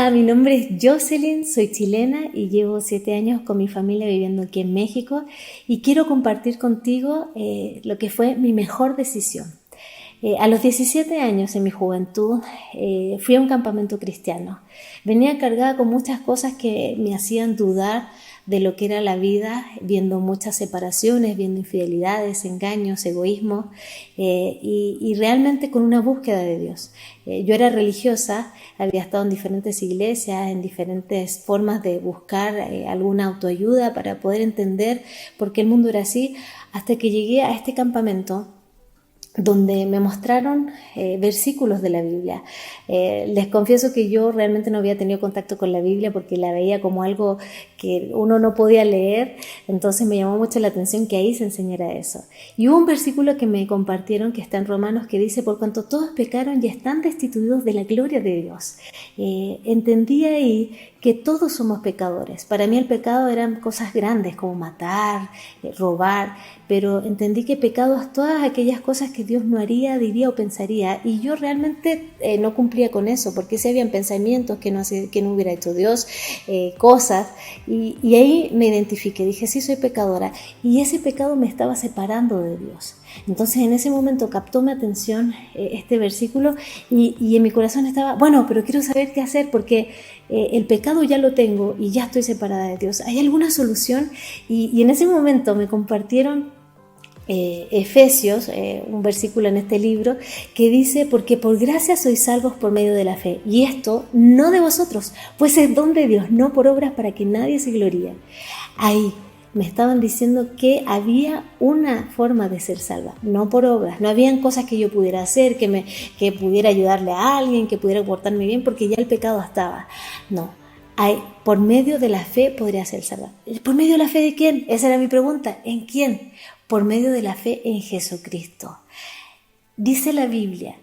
Hola, mi nombre es Jocelyn, soy chilena y llevo 7 años con mi familia viviendo aquí en México y quiero compartir contigo lo que fue mi mejor decisión. A los 17 años en mi juventud fui a un campamento cristiano. Venía cargada con muchas cosas que me hacían dudar de lo que era la vida, viendo muchas separaciones, viendo infidelidades, engaños, egoísmo y realmente con una búsqueda de Dios. Yo era religiosa, había estado en diferentes iglesias, en diferentes formas de buscar alguna autoayuda para poder entender por qué el mundo era así, hasta que llegué a este campamento donde me mostraron versículos de la Biblia. Les confieso que yo realmente no había tenido contacto con la Biblia porque la veía como algo que uno no podía leer, entonces me llamó mucho la atención que ahí se enseñara eso. Y hubo un versículo que me compartieron que está en Romanos que dice: por cuanto todos pecaron y están destituidos de la gloria de Dios. Entendí ahí que todos somos pecadores. Para mí el pecado eran cosas grandes como matar, robar, pero entendí que pecado es todas aquellas cosas que Dios no haría, diría o pensaría, y yo realmente no cumplía con eso, porque si habían pensamientos que no hubiera hecho Dios, cosas, y ahí me identifiqué, dije sí soy pecadora, y ese pecado me estaba separando de Dios. Entonces en ese momento captó mi atención este versículo y en mi corazón estaba, bueno, pero quiero saber qué hacer porque el pecado ya lo tengo y ya estoy separada de Dios. ¿Hay alguna solución? Y en ese momento me compartieron Efesios, un versículo en este libro que dice: porque por gracia sois salvos por medio de la fe, y esto no de vosotros, pues es don de Dios, no por obras para que nadie se gloríe. Ahí me estaban diciendo que había una forma de ser salva, no por obras, no habían cosas que yo pudiera hacer, que pudiera ayudarle a alguien, que pudiera portarme bien, porque ya el pecado estaba. No, por medio de la fe podría ser salva. ¿Por medio de la fe de quién? Esa era mi pregunta. ¿En quién? Por medio de la fe en Jesucristo. Dice la Biblia: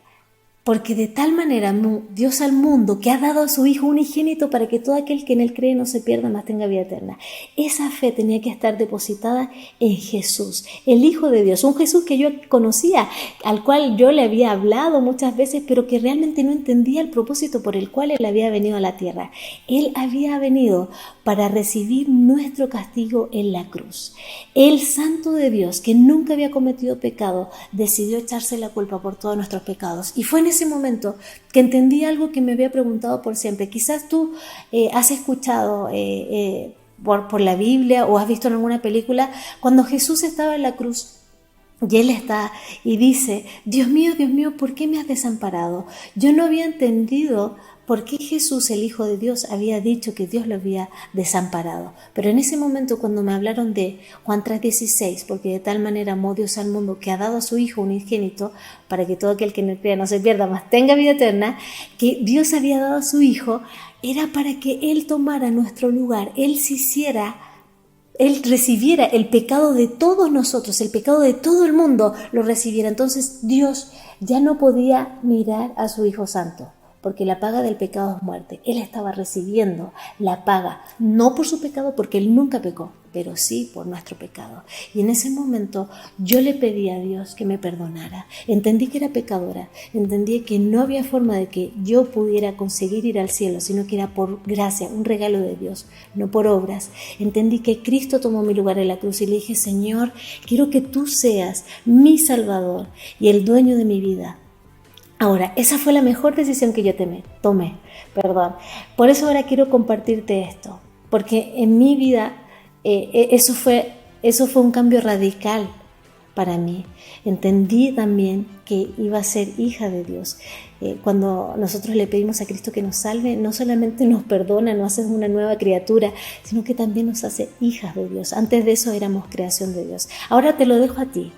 porque de tal manera amó Dios al mundo que ha dado a su Hijo unigénito para que todo aquel que en él cree no se pierda, mas tenga vida eterna. Esa fe tenía que estar depositada en Jesús, el Hijo de Dios, un Jesús que yo conocía, al cual yo le había hablado muchas veces, pero que realmente no entendía el propósito por el cual él había venido a la tierra. Él había venido para recibir nuestro castigo en la cruz. El Santo de Dios, que nunca había cometido pecado, decidió echarse la culpa por todos nuestros pecados. Y fue en ese momento que entendí algo que me había preguntado por siempre. Quizás tú has escuchado por la Biblia o has visto en alguna película cuando Jesús estaba en la cruz. Y él está y dice: Dios mío, ¿por qué me has desamparado? Yo no había entendido por qué Jesús, el Hijo de Dios, había dicho que Dios lo había desamparado. Pero en ese momento, cuando me hablaron de Juan 3:16, porque de tal manera amó Dios al mundo que ha dado a su Hijo unigénito, para que todo aquel que en él crea no se pierda, mas tenga vida eterna, que Dios había dado a su Hijo, era para que Él tomara nuestro lugar, Él recibiera el pecado de todos nosotros, el pecado de todo el mundo lo recibiera. Entonces Dios ya no podía mirar a su Hijo Santo, porque la paga del pecado es muerte. Él estaba recibiendo la paga, no por su pecado, porque Él nunca pecó, pero sí por nuestro pecado. Y en ese momento yo le pedí a Dios que me perdonara. Entendí que era pecadora, entendí que no había forma de que yo pudiera conseguir ir al cielo, sino que era por gracia, un regalo de Dios, no por obras. Entendí que Cristo tomó mi lugar en la cruz y le dije: Señor, quiero que tú seas mi Salvador y el dueño de mi vida. Ahora, esa fue la mejor decisión que yo tomé. Por eso ahora quiero compartirte esto, porque en mi vida eso fue un cambio radical para mí. Entendí también que iba a ser hija de Dios. Cuando nosotros le pedimos a Cristo que nos salve, no solamente nos perdona, nos hace una nueva criatura, sino que también nos hace hijas de Dios. Antes de eso éramos creación de Dios. Ahora te lo dejo a ti.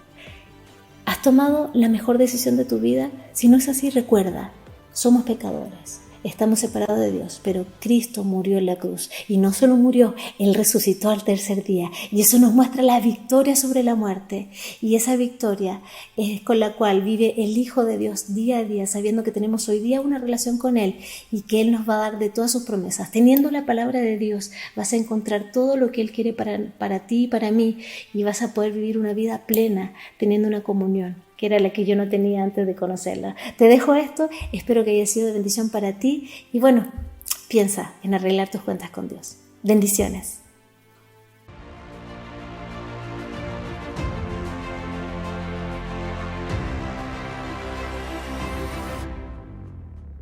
¿Has tomado la mejor decisión de tu vida? Si no es así, recuerda, somos pecadores, estamos separados de Dios, pero Cristo murió en la cruz. Y no solo murió, Él resucitó al tercer día. Y eso nos muestra la victoria sobre la muerte. Y esa victoria es con la cual vive el Hijo de Dios día a día, sabiendo que tenemos hoy día una relación con Él y que Él nos va a dar de todas sus promesas. Teniendo la palabra de Dios, vas a encontrar todo lo que Él quiere para ti y para mí, y vas a poder vivir una vida plena, teniendo una comunión que era la que yo no tenía antes de conocerla. Te dejo esto, espero que haya sido de bendición para ti y bueno, piensa en arreglar tus cuentas con Dios. Bendiciones.